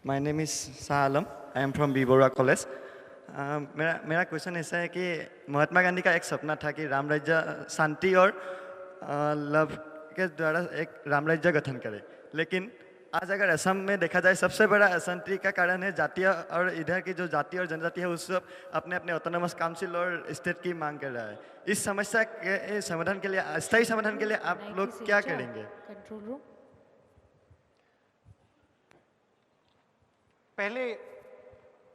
My name is Shah Alam. I am from B. Bora College. मेरा question ऐसा है कि महात्मा गांधी का एक सपना था कि राम राज्य शांति और लव के द्वारा एक राम राज्य गठन करे, लेकिन आज अगर असम में देखा जाए सबसे बड़ा अशांति का कारण है जातीय, और इधर की जो जाति और जनजाति है उस सब अपने अपने ऑटोनोमस काउंसिल और स्टेट की मांग कर रहा है। इस समस्या के समाधान के लिए, अस्थायी समाधान के लिए आप लोग क्या करेंगे? Control room.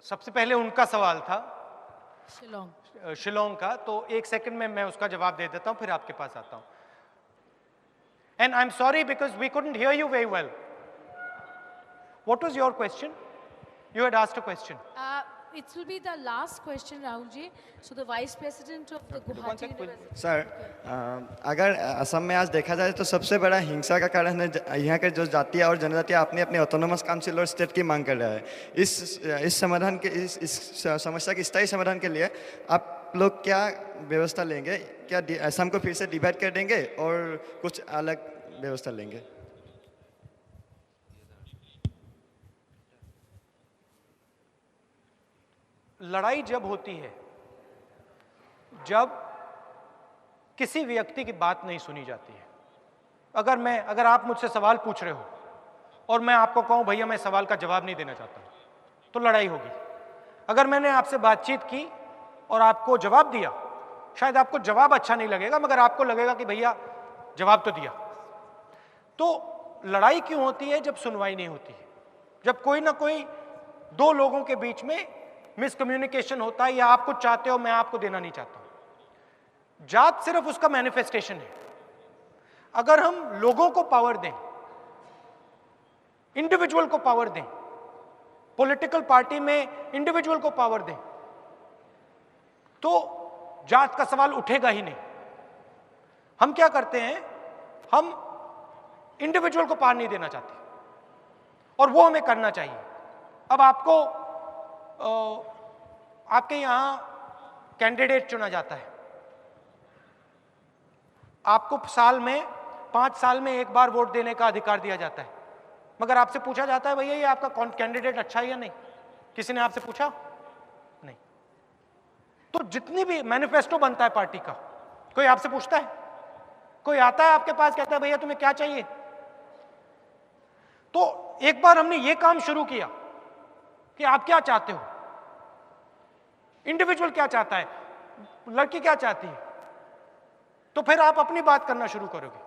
सबसे पहले उनका सवाल था शिलोंग का, तो एक सेकंड में मैं उसका जवाब दे देता हूं, फिर आपके पास आता हूं। And I am sorry because we couldn't hear you very well. What was your question? You had asked a question. It will be the last question, Rahul ji. So the Vice President of the Guwahati University. Sir, अगर असम में आज देखा जाए तो सबसे बड़ा हिंसा का कारण है यहाँ के जो जातीय और जनजातियाँ अपने अपने ऑटोनोमस काउंसिल और स्टेट की मांग कर रहा है। इस समाधान के इस समस्या के स्थायी समाधान के लिए आप लोग क्या व्यवस्था लेंगे? क्या असम को फिर से डिवाइड कर देंगे और कुछ अलग व्यवस्था लेंगे? लड़ाई जब होती है जब किसी व्यक्ति की बात नहीं सुनी जाती है। अगर आप मुझसे सवाल पूछ रहे हो और मैं आपको कहूं भैया मैं सवाल का जवाब नहीं देना चाहता, तो लड़ाई होगी। अगर मैंने आपसे बातचीत की और आपको जवाब दिया, शायद आपको जवाब अच्छा नहीं लगेगा, मगर आपको लगेगा कि भैया जवाब तो दिया। तो लड़ाई क्यों होती है? जब सुनवाई नहीं होती है, जब कोई ना कोई दो लोगों के बीच में मिसकम्युनिकेशन होता है, या आप कुछ चाहते हो मैं आपको देना नहीं चाहता हूं। जात सिर्फ उसका मैनिफेस्टेशन है। अगर हम लोगों को पावर दें, इंडिविजुअल को पावर दें, पॉलिटिकल पार्टी में इंडिविजुअल को पावर दें, तो जात का सवाल उठेगा ही नहीं। हम क्या करते हैं? हम इंडिविजुअल को पावर नहीं देना चाहते, और वो हमें करना चाहिए। अब आपके यहां कैंडिडेट चुना जाता है, आपको 5 साल में एक बार वोट देने का अधिकार दिया जाता है, मगर आपसे पूछा जाता है भैया ये आपका कैंडिडेट अच्छा है या नहीं? किसी ने आपसे पूछा? नहीं। तो जितनी भी मैनिफेस्टो बनता है पार्टी का, कोई आपसे पूछता है? कोई आता है आपके पास कहता है भैया तुम्हें क्या चाहिए? तो एक बार हमने ये काम शुरू किया कि आप क्या चाहते हो, इंडिविजुअल क्या चाहता है, लड़की क्या चाहती है, तो फिर आप अपनी बात करना शुरू करोगे।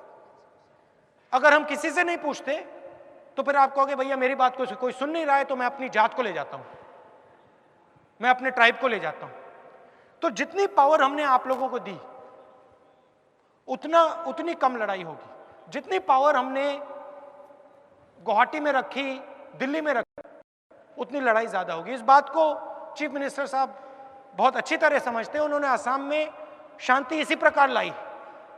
अगर हम किसी से नहीं पूछते तो फिर आप कहोगे भैया मेरी बात को कोई सुन नहीं रहा है, तो मैं अपनी जात को ले जाता हूं, मैं अपने ट्राइब को ले जाता हूं। तो जितनी पावर हमने आप लोगों को दी उतनी कम लड़ाई होगी। जितनी पावर हमने गुवाहाटी में रखी, दिल्ली में रखी, उतनी लड़ाई ज्यादा होगी। इस बात को चीफ मिनिस्टर साहब बहुत अच्छी तरह समझते हैं। उन्होंने असम में शांति इसी प्रकार लाई।